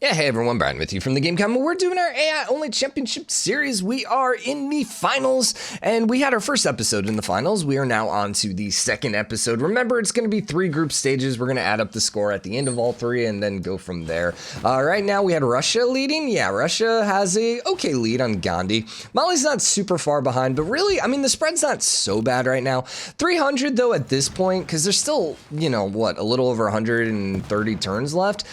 Yeah, hey everyone, Brian with you from TheGameCommon. We're doing our AI-only championship series. We are in the finals, and we had our first episode in the finals. We are now on to the second episode. Remember, it's going to be 3 group stages. We're going to add up the score at the end of all 3 and then go from there. Right now, we had Russia leading. Yeah, Russia has a okay lead on Gandhi. Mali's not super far behind, but really, I mean, the spread's not so bad right now. 300, though, at this point, because there's still, you know, what, a little over 130 turns left.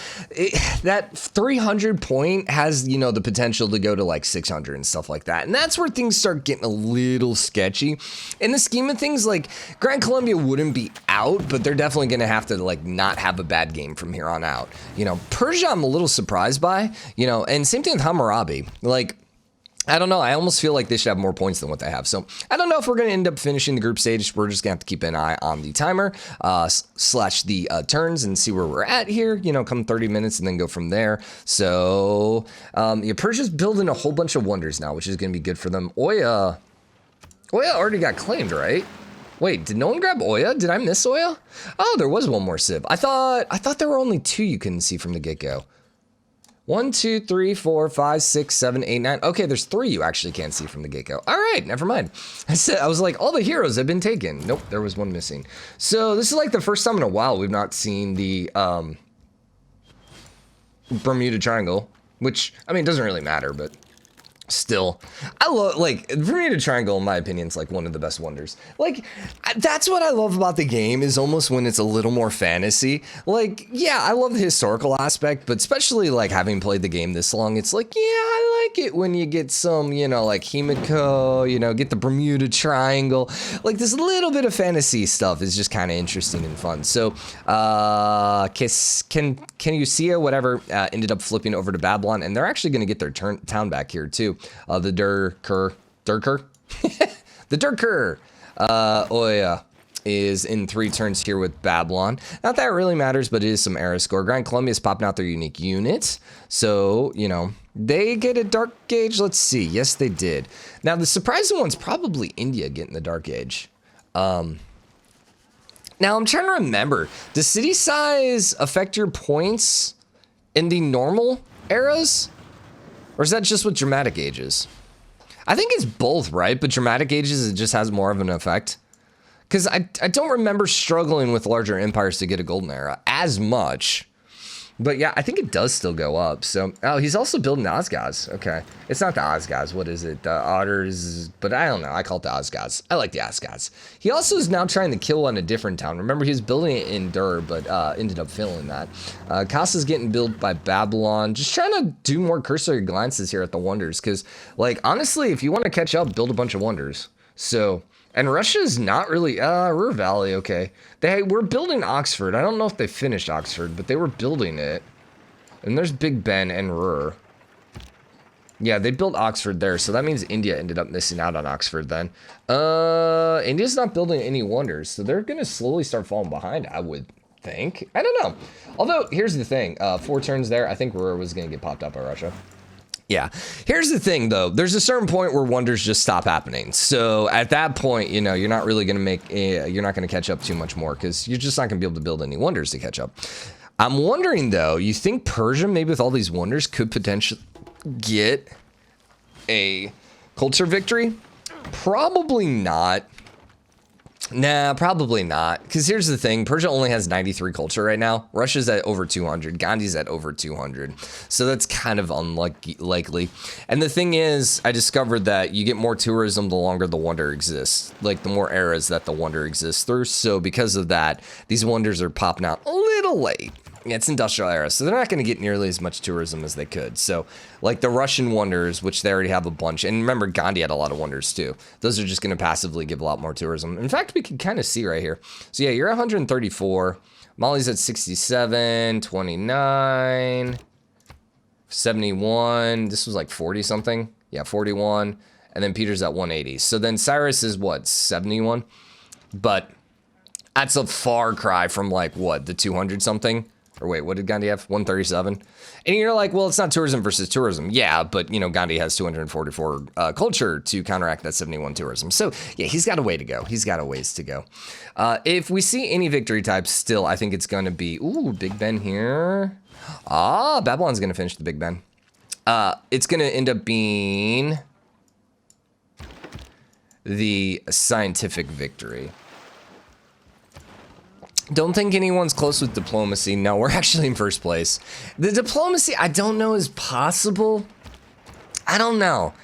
That 300 point has, you know, the potential to go to like 600 and stuff like that. And that's where things start getting a little sketchy. In the scheme of things, like Gran Colombia wouldn't be out, but they're definitely going to have to like not have a bad game from here on out. You know, Persia, I'm a little surprised by, you know, and same thing with Hammurabi. Like, I don't know. I almost feel like they should have more points than what they have. So I don't know if we're going to end up finishing the group stage. We're just going to have to keep an eye on the timer slash the turns and see where we're at here, you know, come 30 minutes and then go from there. So yeah, Persia's building a whole bunch of wonders now, which is going to be good for them. Oya already got claimed, right? Wait, did no one grab Oya? Did I miss Oya? Oh, there was one more civ. I thought there were only 2 you couldn't see from the get-go. 1, 2, 3, 4, 5, 6, 7, 8, 9. Okay, there's 3 you actually can't see from the get-go. All right, never mind. I was like, all the heroes have been taken. Nope, there was one missing. So this is like the first time in a while we've not seen the Bermuda Triangle, which, I mean, it doesn't really matter, but still, I love, like, Bermuda Triangle, in my opinion, is like one of the best wonders. Like, that's what I love about the game, is almost when it's a little more fantasy. Like, yeah, I love the historical aspect, but especially like having played the game this long, it's like, yeah, I like it when you get some, you know, like Himiko, you know, get the Bermuda Triangle. Like, this little bit of fantasy stuff is just kind of interesting and fun. So, can you see whatever ended up flipping over to Babylon, and they're actually going to get their town back here too. The Durker, the Durker, Oya is in 3 turns here with Babylon. Not that it really matters, but it is some era score. Gran Colombia is popping out their unique units, so, you know, they get a dark gauge. Let's see. Yes, they did. Now, the surprising one's probably India getting the dark gauge. Now, I'm trying to remember, does city size affect your points in the normal eras? Or is that just with dramatic ages? I think it's both, right? But dramatic ages, it just has more of an effect. Because I don't remember struggling with larger empires to get a golden era as much. But yeah, I think it does still go up. So, oh, he's also building Osgaz. Okay. It's not the Osgaz. What is it? The Otters. But I don't know. I call it the Osgaz. I like the Osgaz. He also is now trying to kill on a different town. Remember, he was building it in Dur, but ended up failing that. Kasa's getting built by Babylon. Just trying to do more cursory glances here at the wonders. Because, like, honestly, if you want to catch up, build a bunch of wonders. So, and Russia's not really, Ruhr Valley, okay. They were building Oxford. I don't know if they finished Oxford, but they were building it. And there's Big Ben and Ruhr. Yeah, they built Oxford there, so that means India ended up missing out on Oxford then. India's not building any wonders, so they're going to slowly start falling behind, I would think. I don't know. Although, here's the thing. 4 turns there, I think Ruhr was going to get popped up by Russia. Yeah. Here's the thing, though. There's a certain point where wonders just stop happening. So at that point, you know, you're not really going to make, you're not going to catch up too much more because you're just not going to be able to build any wonders to catch up. I'm wondering, though, you think Persia, maybe with all these wonders, could potentially get a culture victory? Probably not. Nah, probably not. Because here's the thing. Persia only has 93 culture right now. Russia's at over 200. Gandhi's at over 200. So that's kind of unlikely. And the thing is, I discovered that you get more tourism the longer the wonder exists. Like, the more eras that the wonder exists through. So because of that, these wonders are popping out a little late. Yeah, it's industrial era, so they're not going to get nearly as much tourism as they could. So, like the Russian wonders, which they already have a bunch, and remember, Gandhi had a lot of wonders too. Those are just going to passively give a lot more tourism. In fact, we can kind of see right here. So yeah, you're at 134. Mali's at 67, 29, 71. This was like 40 something. Yeah, 41. And then Peter's at 180. So then Cyrus is what, 71? But that's a far cry from like what, the 200 something? Or wait, what did Gandhi have? 137. And you're like, well, it's not tourism versus tourism. Yeah, but, you know, Gandhi has 244 culture to counteract that 71 tourism. So, yeah, he's got a way to go. He's got a ways to go. If we see any victory types still, I think it's going to be, ooh, Big Ben here. Ah, Babylon's going to finish the Big Ben. It's going to end up being the scientific victory. Don't think anyone's close with diplomacy. No, we're actually in first place. The diplomacy, I don't know is possible. I don't know,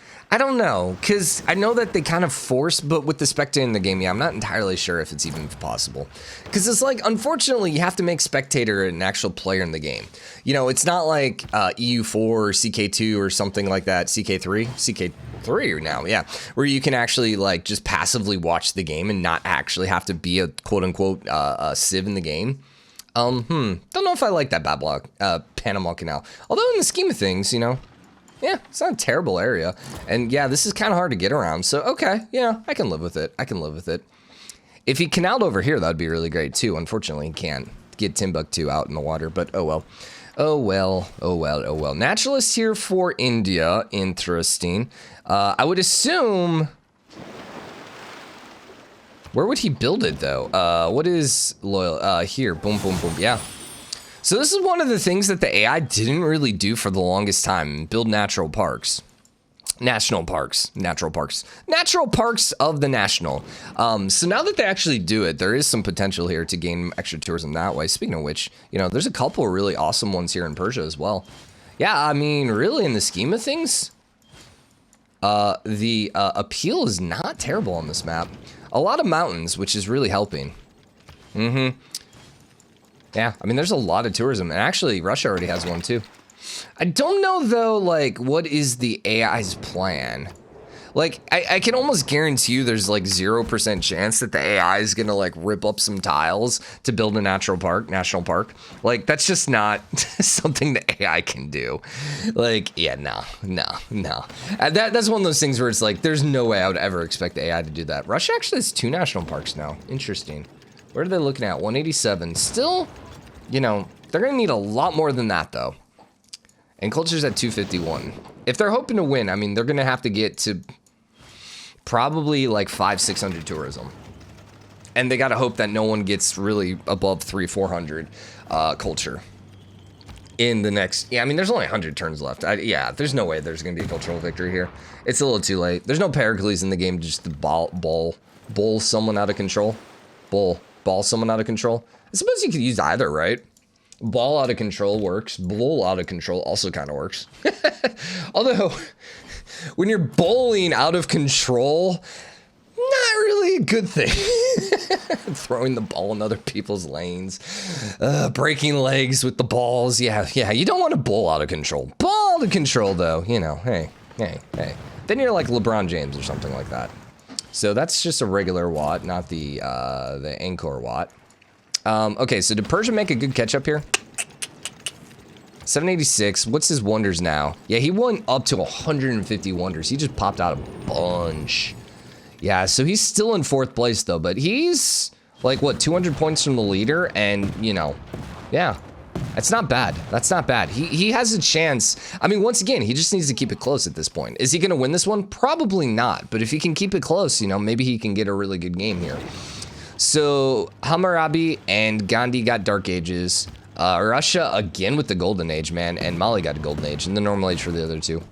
because I know that they kind of force, but with the spectator in the game, yeah, I'm not entirely sure if it's even possible. Because it's like, unfortunately, you have to make spectator an actual player in the game. You know, it's not like EU4 or CK2 or something like that, CK3 now, yeah, where you can actually like just passively watch the game and not actually have to be a quote-unquote civ in the game. Don't know if I like that Panama Canal. Although in the scheme of things, you know, yeah, it's not a terrible area. And yeah, this is kind of hard to get around. So, okay, yeah, I can live with it. If he canaled over here, that'd be really great too. Unfortunately, he can't get Timbuktu out in the water, but oh well. Oh well. Naturalist here for India. Interesting. I would assume... Where would he build it, though? What is loyal? Here. Boom. Yeah. So this is one of the things that the AI didn't really do for the longest time. Build natural parks. National parks of the national. So now that they actually do it, there is some potential here to gain extra tourism that way. Speaking of which, you know, there's a couple of really awesome ones here in Persia as well. Yeah, I mean, really, in the scheme of things, the appeal is not terrible on this map. A lot of mountains, which is really helping. Yeah, I mean, there's a lot of tourism, and actually, Russia already has one too. I don't know, though, like, what is the AI's plan? Like, I can almost guarantee you there's, like, 0% chance that the AI is gonna, like, rip up some tiles to build a national park. Like, that's just not something the AI can do. Like, yeah, no. That's one of those things where it's like, there's no way I would ever expect the AI to do that. Russia actually has 2 national parks now. Interesting. What are they looking at? 187. Still, you know, they're gonna need a lot more than that, though. And culture's at 251. If they're hoping to win, I mean, they're gonna have to get to probably like 500-600 tourism. And they gotta hope that no one gets really above 300-400 culture in the next. Yeah, I mean, there's only 100 turns left. Yeah, there's no way there's gonna be a cultural victory here. It's a little too late. There's no Pericles in the game just to bowl someone out of control. Ball someone out of control. I suppose you could use either, right? Ball out of control works. Bowl out of control also kind of works. Although, when you're bowling out of control, not really a good thing. Throwing the ball in other people's lanes. Breaking legs with the balls. Yeah, you don't want to bowl out of control. Ball out of control, though. You know, hey. Then you're like LeBron James or something like that. So that's just a regular watt, not the Angkor watt. Okay, so did Persia make a good catch up here? 786. What's his wonders now? Yeah, he went up to 150 wonders. He just popped out a bunch. Yeah, so he's still in 4th place, though. But he's, like, what, 200 points from the leader? And, you know, yeah. That's not bad. He has a chance. I mean, once again, he just needs to keep it close at this point. Is he going to win this one? Probably not. But if he can keep it close, you know, maybe he can get a really good game here. So, Hammurabi and Gandhi got Dark Ages. Russia, again, with the Golden Age, man. And Mali got a Golden Age. And the Normal Age for the other two.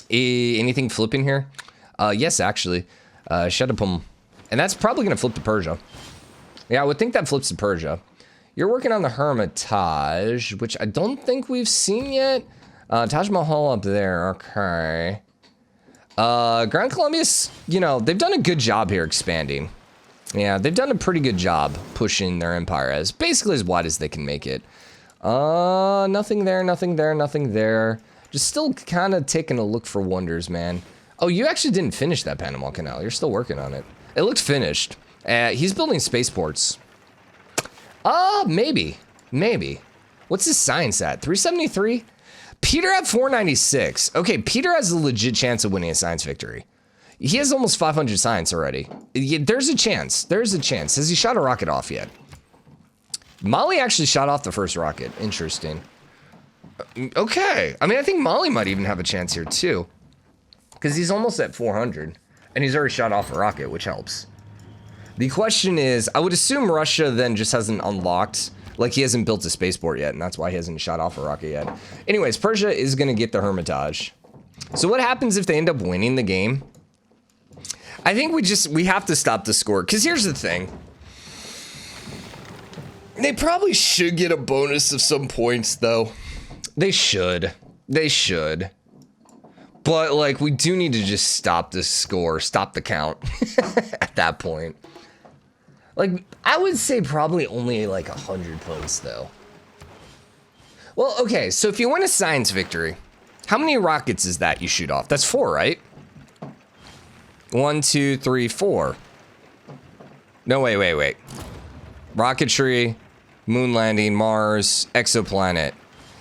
Anything flipping here? Yes, actually. Shadapum. And that's probably going to flip to Persia. Yeah, I would think that flips to Persia. You're working on the Hermitage, which I don't think we've seen yet. Taj Mahal up there. Okay. Gran Colombia's, you know, they've done a good job here expanding. Yeah, they've done a pretty good job pushing their empire as basically as wide as they can make it. Nothing there. Just still kind of taking a look for wonders, man. Oh, you actually didn't finish that Panama Canal. You're still working on it. It looks finished. He's building spaceports. Maybe. What's his science at? 373? Peter at 496. Okay, Peter has a legit chance of winning a science victory. He has almost 500 science already. There's a chance. Has he shot a rocket off yet? Mali actually shot off the first rocket. Interesting. Okay. I mean, I think Mali might even have a chance here, too. Because he's almost at 400. And he's already shot off a rocket, which helps. The question is, I would assume Russia then just hasn't unlocked, like he hasn't built a spaceport yet, and that's why he hasn't shot off a rocket yet. Anyways, Persia is going to get the Hermitage. So what happens if they end up winning the game? I think we have to stop the score, because here's the thing. They probably should get a bonus of some points, though. They should. They should. But, like, we do need to just stop the score, stop the count at that point. Like, I would say probably only, like, 100 points, though. Well, okay, so if you win a science victory, how many rockets is that you shoot off? That's 4, right? 1, 2, 3, 4. No, wait. Rocketry, moon landing, Mars, exoplanet.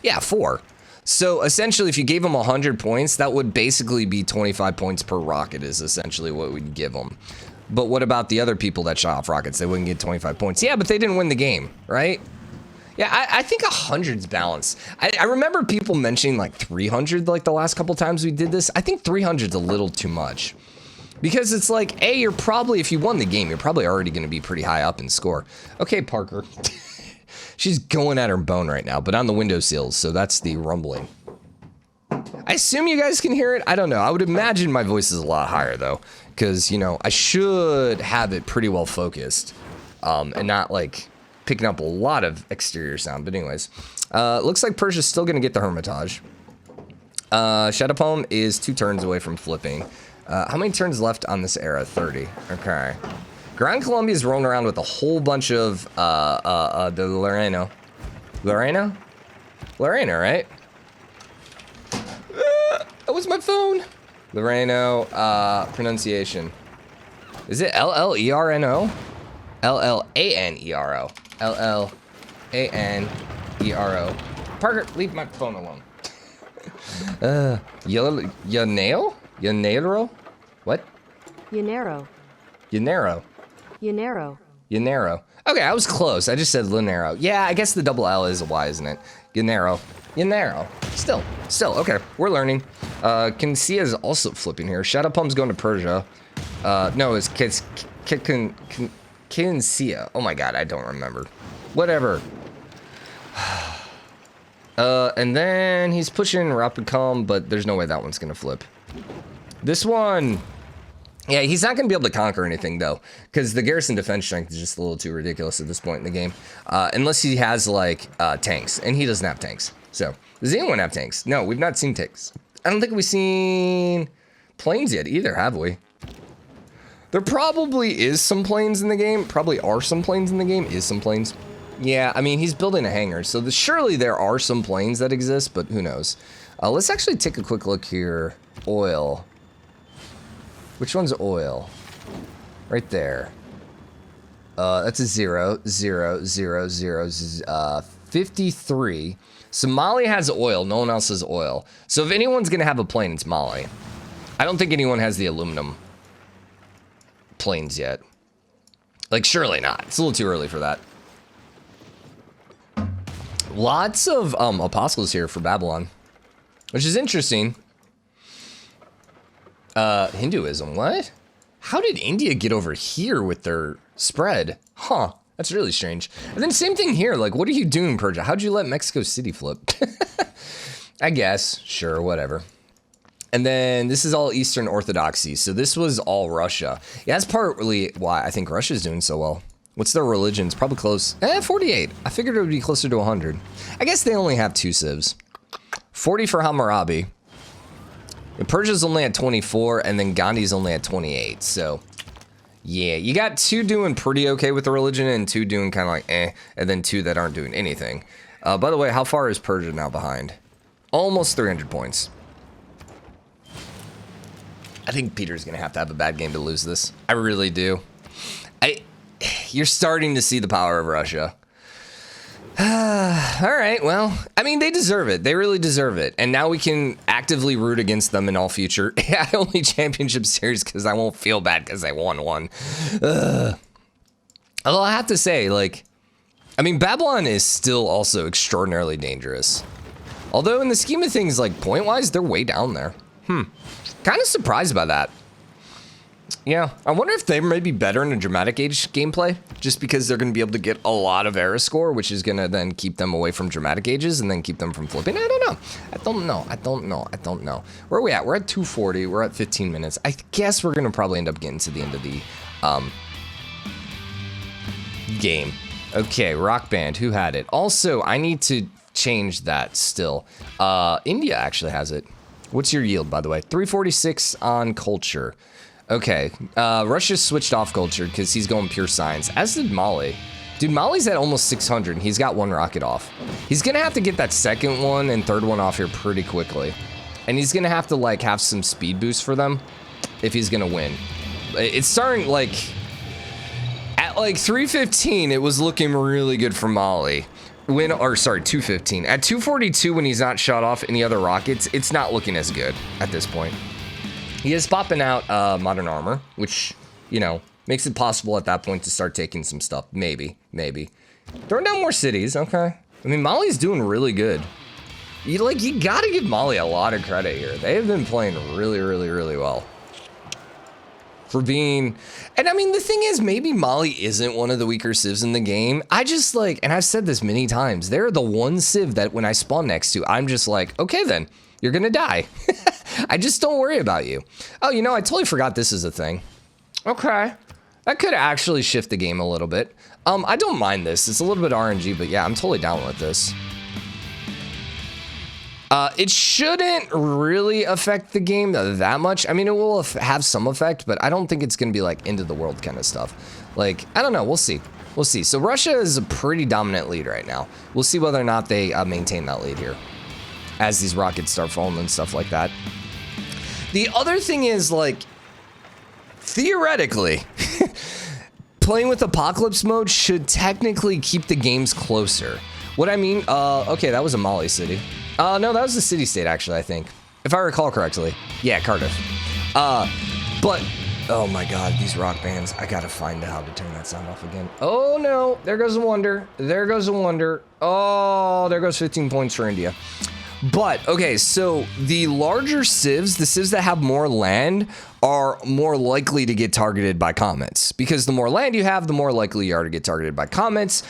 Yeah, 4. So essentially, if you gave them 100 points, that would basically be 25 points per rocket is essentially what we'd give them. But what about the other people that shot off rockets? They wouldn't get 25 points. Yeah, but they didn't win the game, right? Yeah, I think 100's balanced. I remember people mentioning like 300 like the last couple times we did this. I think 300's a little too much. Because it's like, A, you're probably, if you won the game, you're probably already going to be pretty high up in score. Okay, Parker. She's going at her bone right now, but on the windowsills, so that's the rumbling. I assume you guys can hear it. I don't know. I would imagine my voice is a lot higher, though, because, you know, I should have it pretty well focused and not, like, picking up a lot of exterior sound. But anyways, looks like Persia's still going to get the Hermitage. Shadow Poem is 2 turns away from flipping. How many turns left on this era? 30. Okay. Gran Colombia is rolling around with a whole bunch of the Lorena, right? That was my phone. Loreno, pronunciation. Is it L-L-E-R-N-O? L-L-A-N-E-R-O. L-L-A-N-E-R-O. Parker, leave my phone alone. Yanero? What? Yanero. Okay, I was close. I just said Lunero. Yeah, I guess the double L is a Y, isn't it? Yanero. Still. Okay, we're learning. Kinsia is also flipping here. Shadow Poem's going to Persia. No, it's Kinsia. Oh my god, I don't remember. Whatever. And then he's pushing Rapid Calm, but there's no way that one's gonna flip. This one, yeah, he's not gonna be able to conquer anything though, because the garrison defense strength is just a little too ridiculous at this point in the game. Unless he has like tanks, and he doesn't have tanks. So, does anyone have tanks? No, we've not seen tanks. I don't think we've seen planes yet either, have we? There probably is some planes in the game. Probably are some planes in the game. Is some planes. Yeah, I mean, he's building a hangar, so surely there are some planes that exist, but who knows. Let's actually take a quick look here. Oil. Which one's oil? Right there. That's a 0, 0, 0, 0, 53. So Mali has oil, no one else has oil. So if anyone's gonna have a plane, it's Mali. I don't think anyone has the aluminum planes yet. Like, surely not. It's a little too early for that. Lots of apostles here for Babylon, which is interesting. Hinduism, what? How did India get over here with their spread? Huh, that's really strange. And then same thing here, like, what are you doing, Persia? How'd you let Mexico City flip? I guess, sure, whatever. And then this is all Eastern Orthodoxy, so this was all Russia. Yeah, that's partly why I think Russia's doing so well. What's their religion? It's probably close. 48. I figured it would be closer to 100. I guess they only have 2 civs. 40 for Hammurabi. And Persia's only at 24, and then Gandhi's only at 28. So, yeah, you got 2 doing pretty okay with the religion, and 2 doing kind of like and then 2 that aren't doing anything. By the way, how far is Persia now behind? Almost 300 points. I think Peter's gonna have to have a bad game to lose this. I really do. You're starting to see the power of Russia. All right, well, I mean, they deserve it. They really deserve it. And now we can actively root against them in all future. I only championship series because I won't feel bad because I won one. Although I have to say, like, I mean, Babylon is still also extraordinarily dangerous. Although in the scheme of things, like point-wise, they're way down there. Kind of surprised by that. Yeah, I wonder if they may be better in a dramatic age gameplay, just because they're going to be able to get a lot of era score, which is going to then keep them away from dramatic ages and then keep them from flipping. I don't know. Where are we at? We're at 240. We're at 15 minutes. I guess we're going to probably end up getting to the end of the game. Okay, Rock Band. Who had it? Also, I need to change that still. India actually has it. What's your yield, by the way? 346 on culture. Okay, Russia switched off culture because he's going pure science, as did Mali. Dude, Mali's at almost 600 and he's got one rocket off. He's gonna have to get that second one and third one off here pretty quickly. And he's gonna have to like have some speed boost for them if he's gonna win. It's starting like, at like 315, it was looking really good for Mali. Sorry, 215. At 242 when he's not shot off any other rockets, it's not looking as good at this point. He is popping out modern armor, which, you know, makes it possible at that point to start taking some stuff. Maybe. Throwing down more cities, okay. I mean, Mali's doing really good. You gotta give Mali a lot of credit here. They have been playing really well. For being, and I mean, the thing is, maybe Mali isn't one of the weaker civs in the game. I just like, and I've said this many times, they're the one civ that when I spawn next to, I'm just like, okay then, you're gonna die. I just don't worry about you. Oh, you know, I totally forgot this is a thing. Okay. That could actually shift the game a little bit. I don't mind this. It's a little bit RNG, but yeah, I'm totally down with this. It shouldn't really affect the game that much. I mean, it will have some effect, but I don't think it's going to be like end of the world kind of stuff. Like, I don't know. We'll see. We'll see. So Russia is a pretty dominant lead right now. We'll see whether or not they maintain that lead here as these rockets start falling and stuff like that. The other thing is, like, theoretically, playing with apocalypse mode should technically keep the games closer. What I mean, okay, that was a Mali city. No, that was the city-state, actually, I think. If I recall correctly. Yeah, Cardiff. But, oh my god, these rock bands. I gotta find out how to turn that sound off again. Oh no, there goes a wonder. There goes a wonder. Oh, there goes 15 points for India. But, okay, so the larger civs, the civs that have more land, are more likely to get targeted by comets. Because the more land you have, the more likely you are to get targeted by comets,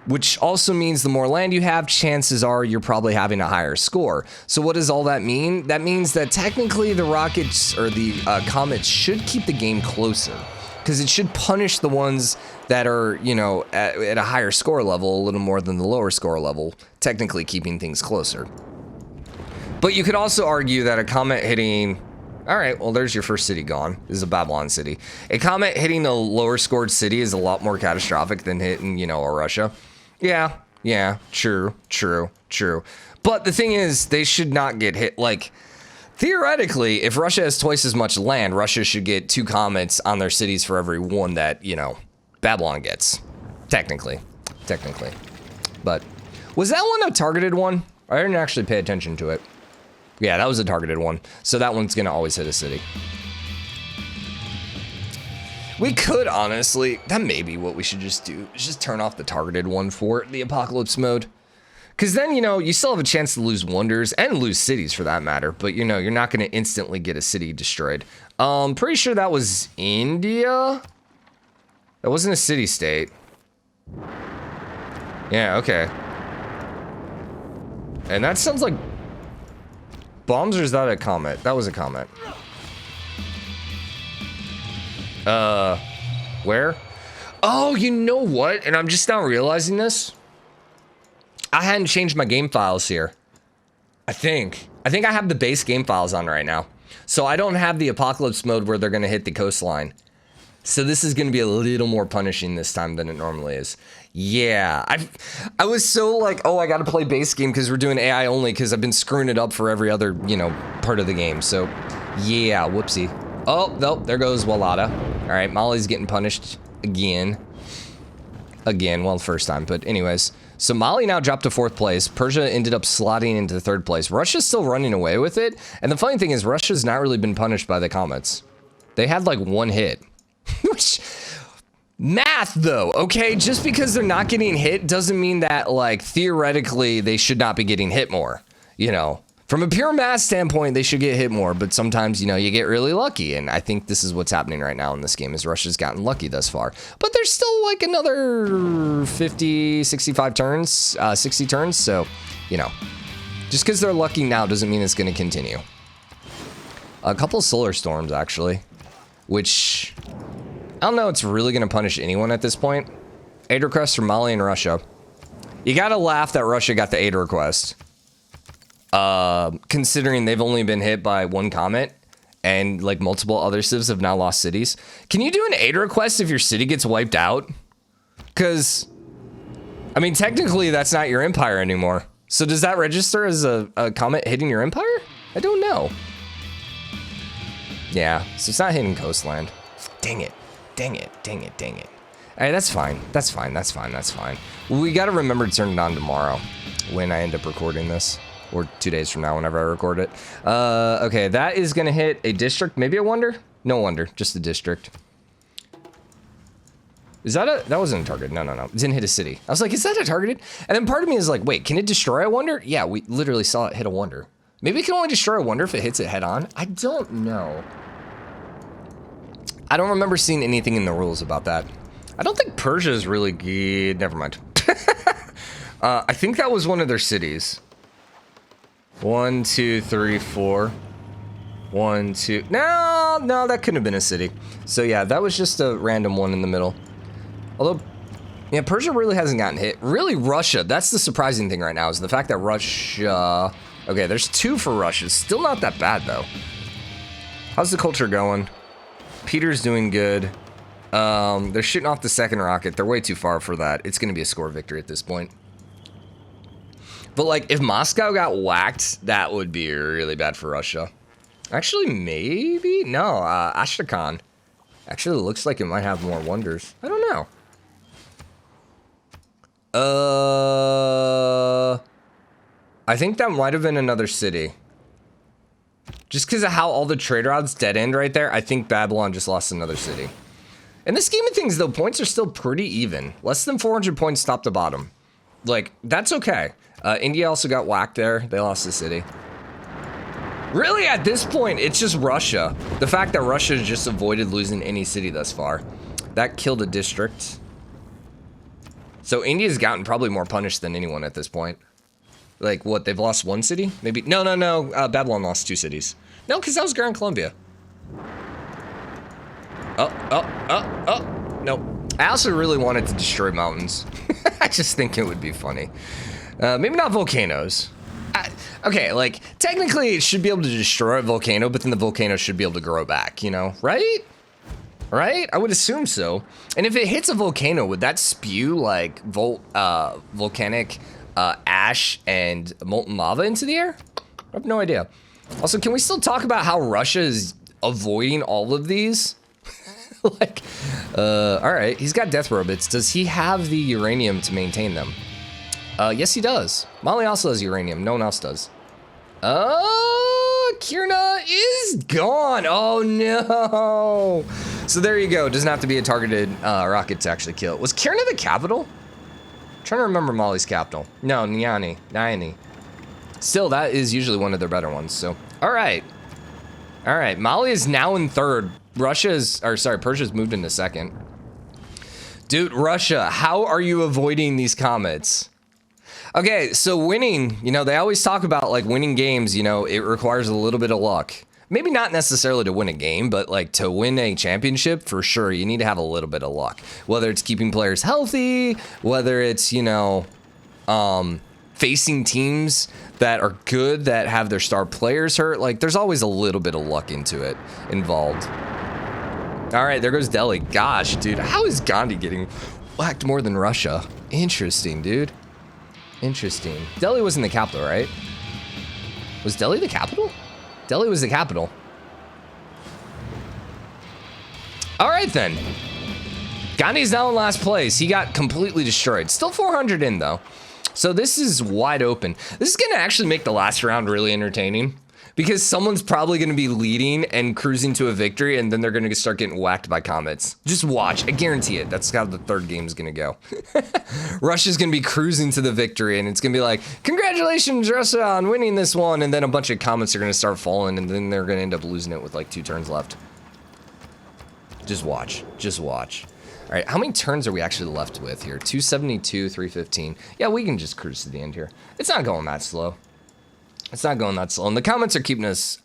which also means the more land you have, chances are you're probably having a higher score. So what does all that mean? That means that technically the rockets or the comets should keep the game closer, because it should punish the ones that are, you know, at a higher score level a little more than the lower score level, technically keeping things closer. But you could also argue that a comet hitting, all right, well, there's your first city gone. This is a Babylon city. A comet hitting a lower scored city is a lot more catastrophic than hitting, you know, a Russia. Yeah, true. But the thing is, they should not get hit. Like, theoretically, if Russia has twice as much land, Russia should get 2 comets on their cities for every one that, you know, Babylon gets. Technically. But was that one a targeted one? I didn't actually pay attention to it. Yeah, that was a targeted one. So that one's gonna always hit a city. We could, honestly, that may be what we should just do, is just turn off the targeted one for the apocalypse mode. Because then, you know, you still have a chance to lose wonders and lose cities for that matter, but, you know, you're not going to instantly get a city destroyed. Pretty sure that was India? That wasn't a city-state. Yeah, okay. And that sounds like bombs, or is that a comet? That was a comet. Where? Oh, you know what? And I'm just now realizing this. I hadn't changed my game files here. I think I have the base game files on right now. So I don't have the apocalypse mode where they're going to hit the coastline. So this is going to be a little more punishing this time than it normally is. Yeah, I was so like, oh, I got to play base game because we're doing AI only, because I've been screwing it up for every other, you know, part of the game. So yeah, whoopsie. Oh, no, there goes Walada. All right, Mali's getting punished again. Well, first time, but anyways. So Mali now dropped to 4th place. Persia ended up slotting into 3rd place. Russia's still running away with it. And the funny thing is, Russia's not really been punished by the comets. They had like 1 hit. Which, Math, though, okay? Just because they're not getting hit doesn't mean that, like, theoretically they should not be getting hit more, you know? From a pure math standpoint, they should get hit more, but sometimes, you know, you get really lucky, and I think this is what's happening right now in this game, is Russia's gotten lucky thus far. But there's still, like, another 50, 65 turns, 60 turns, so, you know, just because they're lucky now doesn't mean it's going to continue. A couple solar storms, actually, which... I don't know it's really going to punish anyone at this point. Aid requests from Mali and Russia. You got to laugh that Russia got the aid request. Considering they've only been hit by one comet and like multiple other civs have now lost cities. Can you do an aid request if your city gets wiped out? Because, I mean, technically that's not your empire anymore. So does that register as a comet hitting your empire? I don't know. Yeah, so it's not hitting coastland. Dang it. Dang it, dang it, dang it. All right, that's fine. That's fine, that's fine, that's fine. We got to remember to turn it on tomorrow when I end up recording this. Or 2 days from now, whenever I record it. Okay, that is going to hit a district. Maybe a wonder? No wonder, just a district. Is that a... That wasn't a target. No, no, no. It didn't hit a city. I was like, is that a targeted? And then part of me is like, wait, can it destroy a wonder? Yeah, we literally saw it hit a wonder. Maybe it can only destroy a wonder if it hits it head on. I don't know. I don't remember seeing anything in the rules about that. I don't think Persia is really good. Never mind. I think that was one of their cities. 1, 2, 3, 4. 1, 2. No, no, that couldn't have been a city. So yeah, that was just a random one in the middle. Although, yeah, Persia really hasn't gotten hit. Really, Russia. That's the surprising thing right now is the fact that Russia... Okay, there's 2 for Russia. Still not that bad, though. How's the culture going? Peter's doing good. They're shooting off the second rocket. They're way too far for that. It's going to be a score victory at this point. But, like, if Moscow got whacked, that would be really bad for Russia. Actually, maybe? No, Astrakhan. Actually, it looks like it might have more wonders. I don't know. I think that might have been another city. Just because of how all the trade routes dead end right there, I think Babylon just lost another city. In the scheme of things, though, points are still pretty even. Less than 400 points top to bottom. Like, that's okay. India also got whacked there. They lost the city. Really, at this point, it's just Russia. The fact that Russia just avoided losing any city thus far. That killed a district. So India's gotten probably more punished than anyone at this point. Like, what, they've lost 1 city? Maybe, no. Babylon lost 2 cities. No, because that was Gran, Colombia. No. I also really wanted to destroy mountains. I just think it would be funny. Maybe not volcanoes. Okay, like, technically it should be able to destroy a volcano, but then the volcano should be able to grow back, you know? Right? Right? I would assume so. And if it hits a volcano, would that spew, like, volcanic ash and molten lava into the air? I have no idea. Also, can we still talk about how Russia is avoiding all of these? Like, all right, he's got death robots. Does he have the uranium to maintain them? Yes, he does. Mali also has uranium. No one else does. Kirna is gone. Oh, no. So there you go. Doesn't have to be a targeted rocket to actually kill it. Was Kirna the capital? I'm trying to remember Mali's capital. No, Nyani. Still, that is usually one of their better ones. So, all right. All right, Mali is now in 3rd. Persia's moved into 2nd. Dude, Russia, how are you avoiding these comets? Okay, so winning, you know, they always talk about, like, winning games, you know, it requires a little bit of luck. Maybe not necessarily to win a game, but, like, to win a championship, for sure, you need to have a little bit of luck. Whether it's keeping players healthy, whether it's, you know, facing teams that are good, that have their star players hurt. Like, there's always a little bit of luck involved. All right, there goes Delhi. Gosh, dude, how is Gandhi getting whacked more than Russia? Interesting, dude. Interesting. Delhi wasn't the capital, right? Was Delhi the capital? Delhi was the capital. All right, then. Gandhi's now in last place. He got completely destroyed. Still 400 in, though. So this is wide open. This is going to actually make the last round really entertaining Because someone's probably going to be leading and cruising to a victory, and then they're going to start getting whacked by comets. Just watch. I guarantee it. That's how the third game is going to go. Russia's going to be cruising to the victory, and it's going to be like, congratulations, Russia, on winning this one. And then a bunch of comets are going to start falling, and then they're going to end up losing it with like 2 turns left. Just watch. Just watch. All right, how many turns are we actually left with here? 272, 315. Yeah, we can just cruise to the end here. It's not going that slow. It's not going that slow. And the comments are keeping us,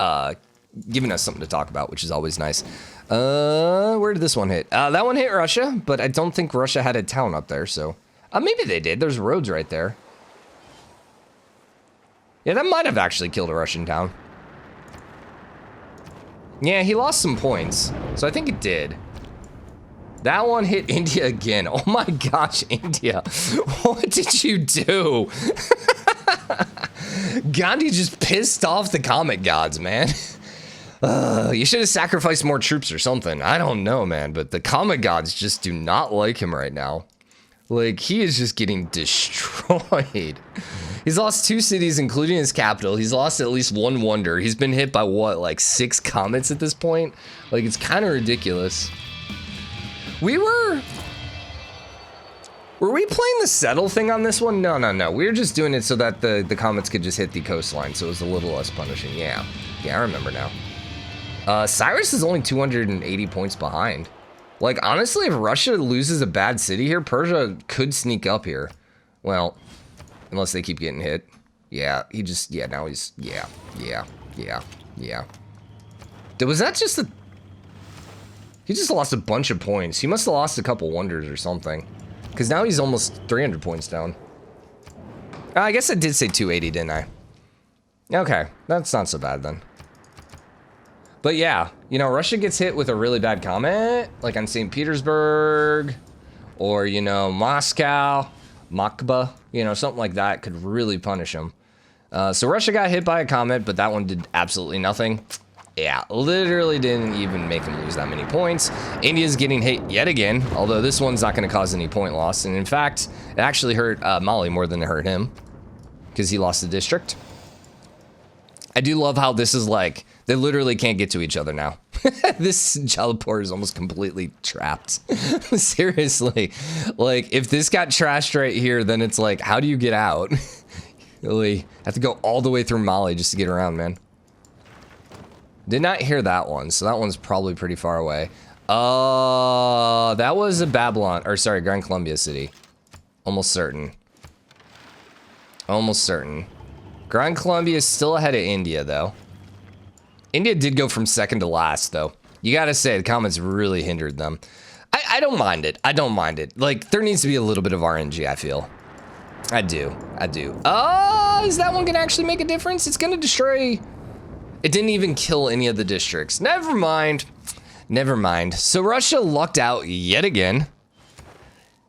giving us something to talk about, which is always nice. Where did this one hit? That one hit Russia, but I don't think Russia had a town up there, so. Maybe they did. There's roads right there. Yeah, that might have actually killed a Russian town. Yeah, he lost some points, so I think it did. That one hit India again. Oh my gosh, India. What did you do? Gandhi just pissed off the comet gods, man. You should have sacrificed more troops or something. I don't know, man, but the comet gods just do not like him right now. Like, he is just getting destroyed. He's lost 2 cities, including his capital. He's lost at least 1 wonder. He's been hit by, what, like 6 comets at this point? Like, it's kind of ridiculous. Were we playing the settle thing on this one? No. We were just doing it so that the comets could just hit the coastline, so it was a little less punishing. Yeah, I remember now. Cyrus is only 280 points behind. Like, honestly, if Russia loses a bad city here, Persia could sneak up here. Well, unless they keep getting hit. Yeah, now he's, yeah. Was that just a... He just lost a bunch of points. He must have lost a couple wonders or something. Because now he's almost 300 points down. I guess I did say 280, didn't I? Okay, that's not so bad then. But yeah, you know, Russia gets hit with a really bad comet, like on St. Petersburg, or, you know, Moscow, Makba, you know, something like that could really punish them. So Russia got hit by a comet, but that one did absolutely nothing. Yeah, literally didn't even make him lose that many points. India's getting hit yet again, although this one's not going to cause any point loss. And in fact, it actually hurt Mali more than it hurt him, because he lost the district. I do love how this is like, they literally can't get to each other now. This Jalapur is almost completely trapped. Seriously. Like, if this got trashed right here, then it's like, how do you get out? Really have to go all the way through Mali just to get around, man. Did not hear that one, so that one's probably pretty far away. That was a Babylon, or sorry, Gran Colombia city. Almost certain. Almost certain. Gran Colombia is still ahead of India, though. India did go from second to last, though. You gotta say, the comments really hindered them. I don't mind it. I don't mind it. Like, there needs to be a little bit of RNG, I feel. I do. Is that one gonna actually make a difference? It's gonna destroy... It didn't even kill any of the districts. Never mind. So Russia lucked out yet again.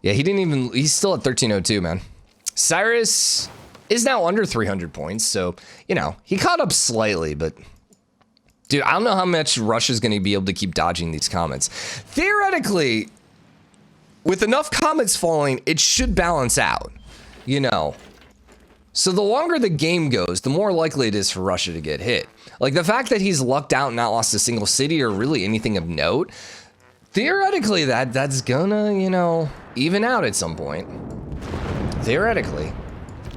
Yeah, he's still at 1302, man. Cyrus is now under 300 points, so, you know, he caught up slightly, but... Dude, I don't know how much Russia's going to be able to keep dodging these comets. Theoretically, with enough comets falling, it should balance out, you know. So the longer the game goes, the more likely it is for Russia to get hit. Like, the fact that he's lucked out and not lost a single city or really anything of note, theoretically, that's gonna, you know, even out at some point. Theoretically.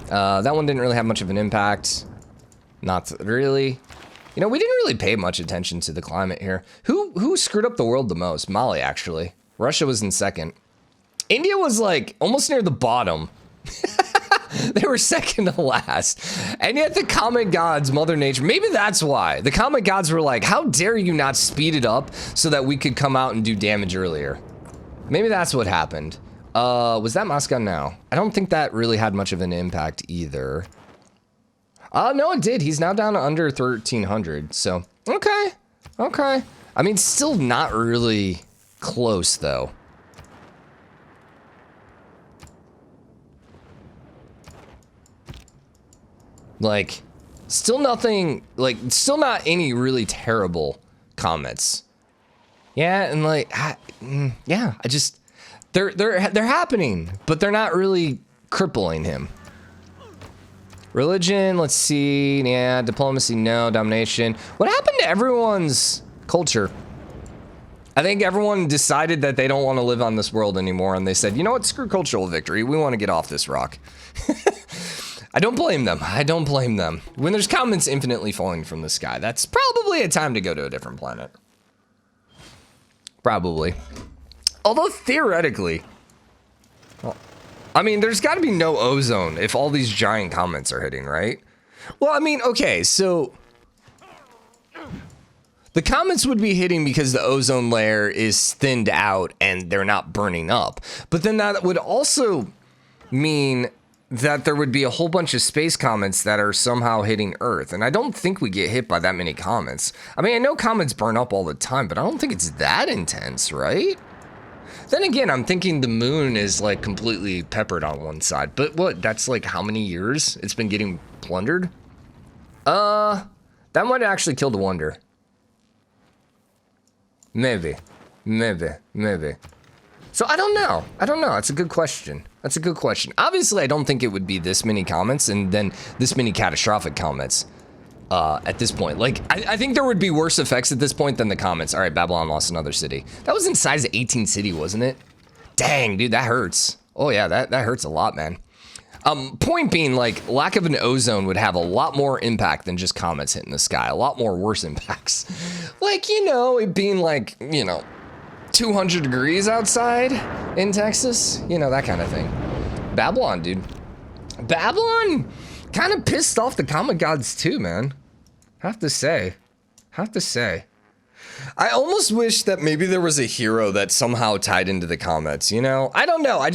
That one didn't really have much of an impact. Not really. You know, we didn't really pay much attention to the climate here. Who screwed up the world the most? Mali, actually. Russia was in second. India was, like, almost near the bottom. They were second to last. And yet the comet gods, Mother Nature, maybe that's why. The comet gods were like, how dare you not speed it up so that we could come out and do damage earlier? Maybe that's what happened. Was that Moscow? No. I don't think that really had much of an impact either. No, it did. He's now down to under 1,300. So, okay. I mean, still not really close, though. Like, still nothing, like, still not any really terrible comments. Yeah, and like, yeah, I just, they're happening, but they're not really crippling him. Religion, let's see. Yeah, diplomacy, no. Domination. What happened to everyone's culture? I think everyone decided that they don't want to live on this world anymore, and they said, you know what, screw cultural victory. We want to get off this rock. I don't blame them. I don't blame them. When there's comets infinitely falling from the sky, that's probably a time to go to a different planet. Probably. Although theoretically, well, I mean, there's got to be no ozone if all these giant comets are hitting, right? Well, I mean, okay, so the comets would be hitting because the ozone layer is thinned out and they're not burning up. But then that would also mean that there would be a whole bunch of space comets that are somehow hitting Earth. And I don't think we get hit by that many comets. I mean, I know comets burn up all the time, but I don't think it's that intense, right? Then again, I'm thinking the moon is like completely peppered on one side. But what, that's like how many years it's been getting plundered? That might have actually killed the wonder. Maybe. So I don't know. That's a good question. Obviously, I don't think it would be this many comets and then this many catastrophic comets at this point. Like, I think there would be worse effects at this point than the comets. All right, Babylon lost another city. That was in size of 18 city, wasn't it? Dang, dude, that hurts. Oh yeah, that hurts a lot, man. Point being, like, lack of an ozone would have a lot more impact than just comets hitting the sky. A lot more worse impacts. Like, you know, it being like, you know, 200 degrees outside in Texas. You know, that kind of thing. Babylon, dude. Babylon kind of pissed off the comet gods too, man. Have to say. I almost wish that maybe there was a hero that somehow tied into the comets, you know? I don't know. I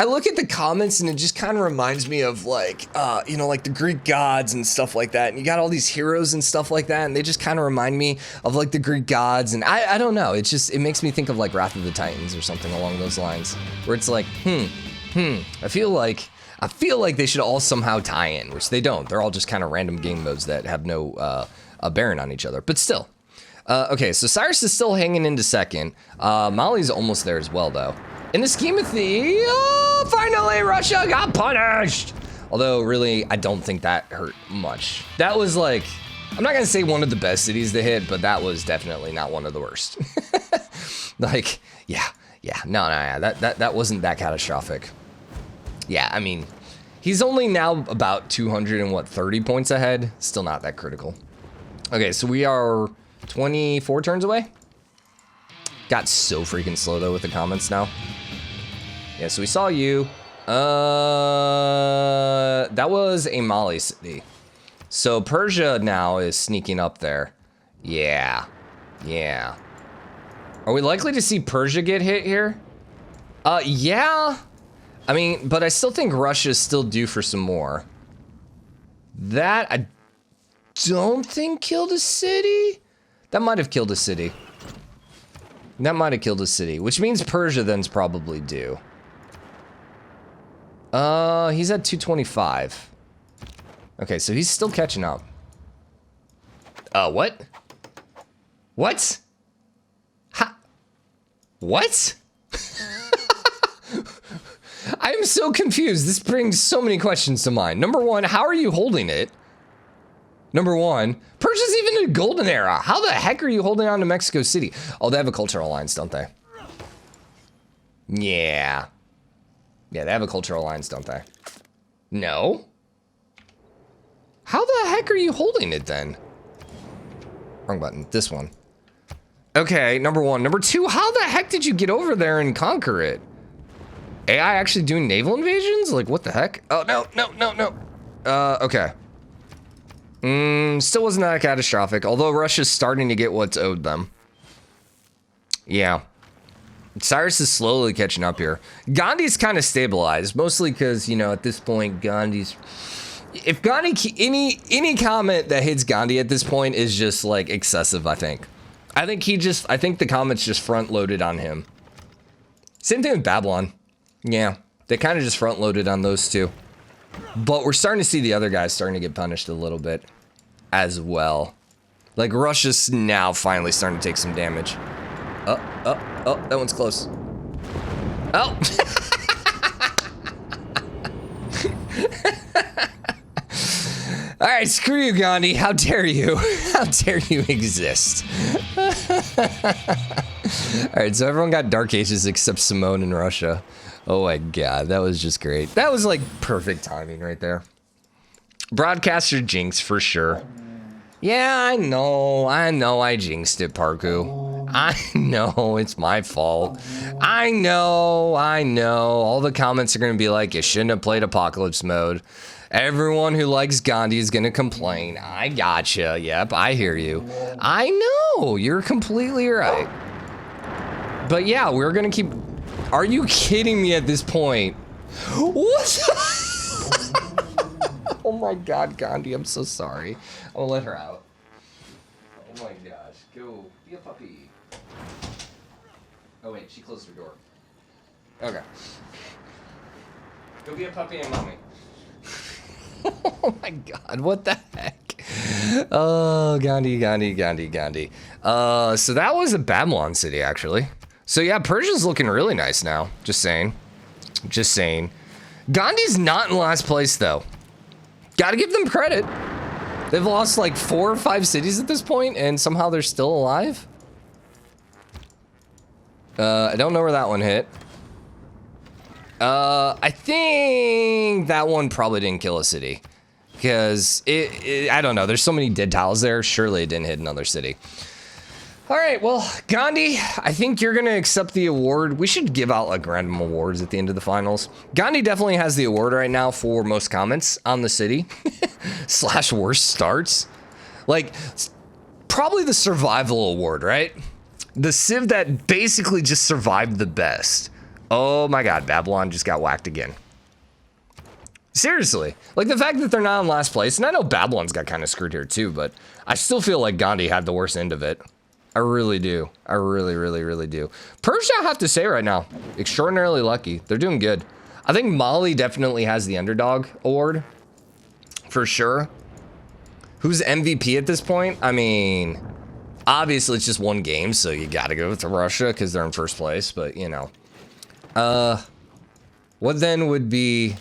look at the comets and it just kind of reminds me of like, you know, like the Greek gods and stuff like that. And you got all these heroes and stuff like that. And they just kind of remind me of like the Greek gods. And I don't know. It makes me think of like Wrath of the Titans or something along those lines where it's like, I feel like they should all somehow tie in, which they don't. They're all just kind of random game modes that have no bearing on each other, but still. Okay, so Cyrus is still hanging into second. Mali's almost there as well, though. In the scheme of things, finally Russia got punished. Although, really, I don't think that hurt much. That was like, I'm not gonna say one of the best cities to hit, but that was definitely not one of the worst. Like, no, that wasn't that catastrophic. Yeah, I mean, he's only now about 230 points ahead. Still not that critical. Okay, so we are 24 turns away. Got so freaking slow though with the comments now. Yeah, so we saw you. That was a Mali city. So Persia now is sneaking up there. Yeah. Are we likely to see Persia get hit here? Yeah. I mean, but I still think Russia's still due for some more. That I don't think killed a city. That might have killed a city. Which means Persia then's probably due. He's at 225. Okay, so he's still catching up. What? What? What? I'm so confused. This brings so many questions to mind. Number one, how are you holding it? Number one, Persia's even in a golden era. How the heck are you holding on to Mexico City? Oh, they have a cultural alliance, don't they? Yeah. Yeah, they have a cultural alliance, don't they? No. How the heck are you holding it then? Wrong button. This one. Okay, number one. Number two, how the heck did you get over there and conquer it? AI actually doing naval invasions? Like, what the heck? Oh, no. Okay. Still wasn't that catastrophic, although Russia's starting to get what's owed them. Yeah. Cyrus is slowly catching up here. Gandhi's kind of stabilized, mostly because, you know, at this point, Gandhi's... If Gandhi... Any comment that hits Gandhi at this point is just, like, excessive, I think. I think the comment's just front-loaded on him. Same thing with Babylon. Yeah, they kind of just front-loaded on those two. But we're starting to see the other guys starting to get punished a little bit as well. Like, Russia's now finally starting to take some damage. Oh, that one's close. Oh! All right, screw you, Gandhi. How dare you? How dare you exist? All right, so everyone got Dark Ages except Simón in Russia. Oh my God, that was just great. That was like perfect timing right there. Broadcaster jinx for sure. Yeah, I know I jinxed it, Parku. I know, it's my fault. I know. All the comments are gonna be like, you shouldn't have played Apocalypse mode. Everyone who likes Gandhi is gonna complain. I gotcha, yep, I hear you. I know, you're completely right. But yeah, we're gonna keep, are you kidding me at this point? What? Oh my God, Gandhi, I'm so sorry. I'll let her out. Oh my gosh, go be a puppy. Oh wait, she closed her door. Okay. Go be a puppy and mommy. Oh my God, what the heck? Oh, Gandhi. So that was a Babylon city, actually. So yeah, Persia's looking really nice now. Just saying. Gandhi's not in last place, though. Gotta give them credit. They've lost like 4 or 5 cities at this point, and somehow they're still alive. I don't know where that one hit. I think that one probably didn't kill a city. Because I don't know, there's so many dead tiles there, surely it didn't hit another city. All right, well, Gandhi, I think you're gonna accept the award. We should give out like random awards at the end of the finals. Gandhi definitely has the award right now for most comments on the city. / worst starts. Like, probably the survival award, right? The civ that basically just survived the best. Oh my God, Babylon just got whacked again. Seriously, like the fact that they're not in last place, and I know Babylon's got kind of screwed here too, but I still feel like Gandhi had the worst end of it. I really do. I really do. Persia, I have to say right now, extraordinarily lucky. They're doing good. I think Mali definitely has the underdog award, for sure. Who's MVP at this point? I mean, obviously it's just one game, so you gotta go to Russia because they're in first place, but you know. What then would be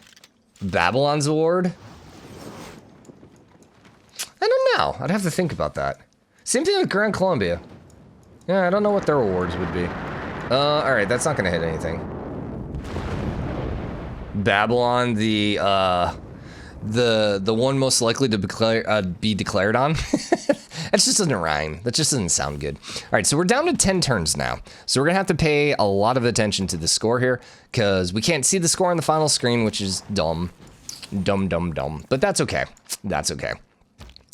Babylon's award? I don't know. I'd have to think about that. Same thing with Gran Colombia. Yeah, I don't know what their awards would be. All right, that's not gonna hit anything. Babylon, the one most likely to be declared on. That just doesn't rhyme. That just doesn't sound good. All right, so we're down to 10 turns now. So we're gonna have to pay a lot of attention to the score here because we can't see the score on the final screen, which is dumb. But that's okay. That's okay.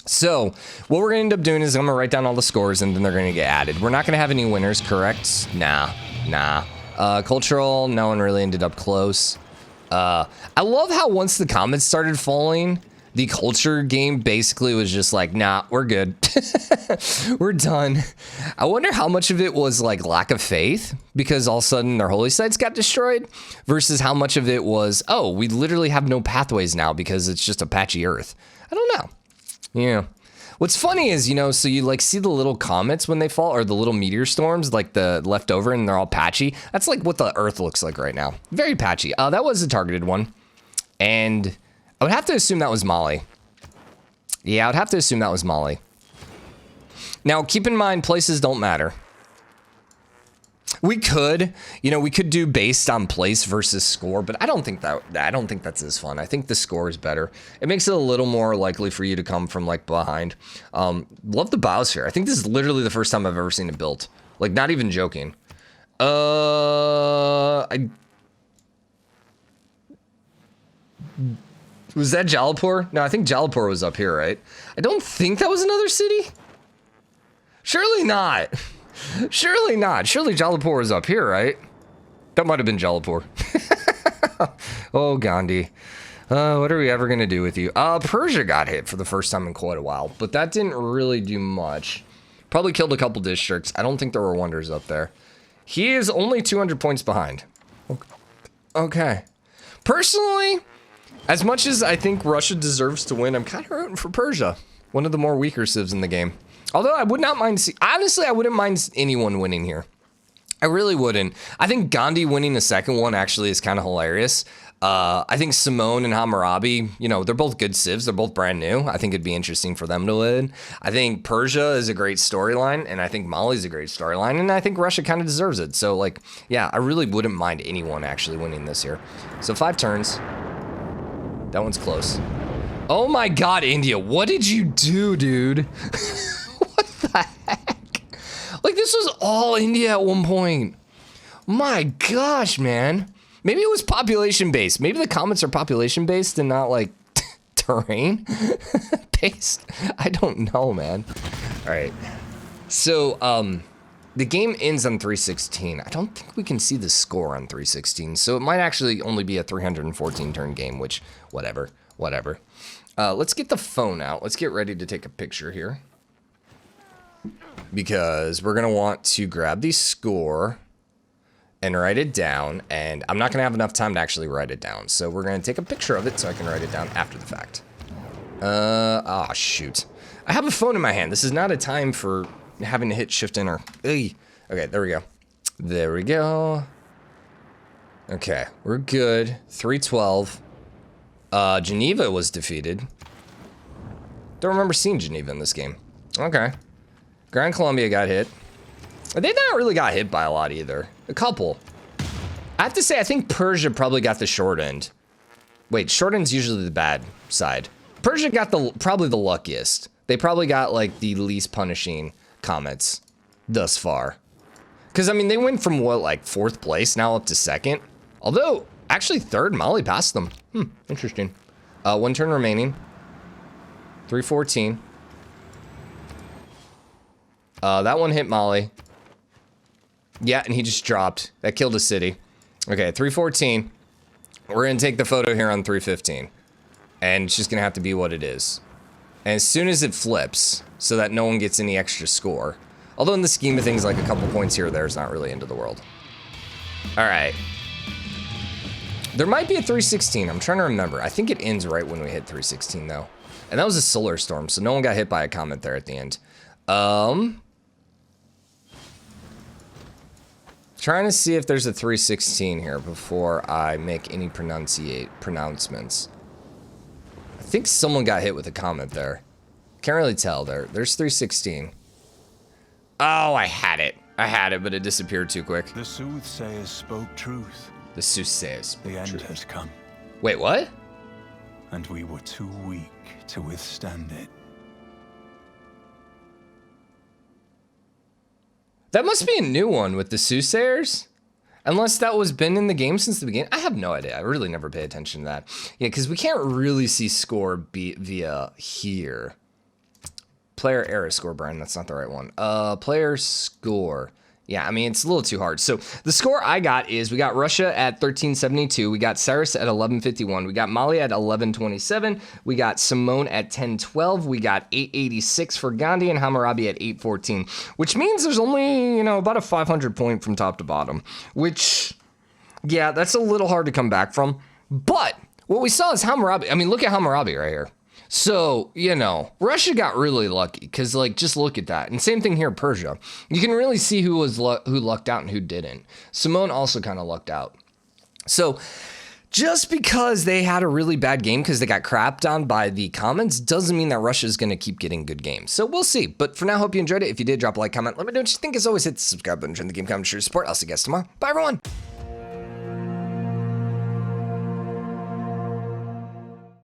So what we're gonna end up doing is I'm gonna write down all the scores and then they're gonna get added. We're not gonna have any winners, correct? Nah. Cultural, no one really ended up close. I love how once the comments started falling, the culture game basically was just like, nah, we're good. We're done. I wonder how much of it was like lack of faith because all of a sudden their holy sites got destroyed versus how much of it was, oh, we literally have no pathways now because it's just a patchy earth. I don't know. Yeah. What's funny is, you know, so you like see the little comets when they fall or the little meteor storms, like the leftover and they're all patchy. That's like what the earth looks like right now. Very patchy. That was a targeted one. And I would have to assume that was Mali. Yeah, I would have to assume that was Mali. Now, keep in mind, places don't matter. We could, you know, we could do based on place versus score, but I don't think that's as fun. I think the score is better. It makes it a little more likely for you to come from like behind. Love the biosphere. I think this is literally the first time I've ever seen it built. Like, not even joking. Was that Jaipur? No, I think Jaipur was up here, right? I don't think that was another city. Surely not. Surely not. Surely Jaipur was up here, right? That might have been Jaipur. Oh, Gandhi. What are we ever going to do with you? Persia got hit for the first time in quite a while, but that didn't really do much. Probably killed a couple districts. I don't think there were wonders up there. He is only 200 points behind. Okay. Personally, as much as I think Russia deserves to win, I'm kind of rooting for Persia. One of the more weaker civs in the game. Although I would not mind, honestly, I wouldn't mind anyone winning here. I really wouldn't. I think Gandhi winning the second one actually is kind of hilarious. I think Simón and Hammurabi, you know, they're both good civs. They're both brand new. I think it'd be interesting for them to win. I think Persia is a great storyline, and I think Mali's a great storyline, and I think Russia kind of deserves it. So, like, yeah, I really wouldn't mind anyone actually winning this here. So 5 turns. That one's close. Oh my God, India, what did you do, dude? What the heck? Like, this was all India at one point. My gosh, man. Maybe it was population based. Maybe the comments are population based and not like terrain based. I don't know, man. All right. So the game ends on 316. I don't think we can see the score on 316. So it might actually only be a 314 turn game, which whatever. Let's get the phone out. Let's get ready to take a picture here. Because we're going to want to grab the score and write it down, and I'm not gonna have enough time to actually write it down, so we're gonna take a picture of it so I can write it down after the fact. Shoot. I have a phone in my hand. This is not a time for having to hit Shift Enter. Ugh. Okay, there we go. There we go. Okay, we're good. 312. Geneva was defeated. Don't remember seeing Geneva in this game. Okay. Gran Colombia got hit. They not really got hit by a lot either. A couple. I have to say, I think Persia probably got the short end. Wait, short end's usually the bad side. Persia got probably the luckiest. They probably got like the least punishing comments thus far. Because I mean, they went from what, like 4th place now up to 2nd. Although, actually 3rd, Mali passed them. Interesting. 1 turn remaining. 314. That one hit Mali. Yeah, and he just dropped. That killed a city. Okay, 314. We're going to take the photo here on 315. And it's just going to have to be what it is. And as soon as it flips, so that no one gets any extra score. Although in the scheme of things, like a couple points here or there is not really end of the world. All right. There might be a 316. I'm trying to remember. I think it ends right when we hit 316, though. And that was a solar storm, so no one got hit by a comet there at the end. Trying to see if there's a 316 here before I make any pronouncements. I think someone got hit with a comet there. Can't really tell there. There's 316. Oh, I had it, but it disappeared too quick. The soothsayers spoke truth. The soothsayers. The end has come. Wait, what? And we were too weak to withstand it. That must be a new one with the soothsayers. Unless that was been in the game since the beginning. I have no idea. I really never pay attention to that. Yeah, because we can't really see score via here. Player error score, Brian. That's not the right one. Player score. Yeah, I mean, it's a little too hard. So the score I got is we got Russia at 1372. We got Cyrus at 1151. We got Mali at 1127. We got Simón at 1012. We got 886 for Gandhi and Hammurabi at 814, which means there's only, you know, about a 500 point from top to bottom, which, yeah, that's a little hard to come back from. But what we saw is Hammurabi. I mean, look at Hammurabi right here. So, you know, Russia got really lucky because, like, just look at that. And same thing here, Persia. You can really see who lucked out and who didn't. Simón also kind of lucked out. So, just because they had a really bad game because they got crapped on by the comments doesn't mean that Russia is going to keep getting good games. So, we'll see. But for now, hope you enjoyed it. If you did, drop a like, comment. Let me know what you think. As always, hit the subscribe button, turn the game comment, share your support. I'll see you guys tomorrow. Bye, everyone.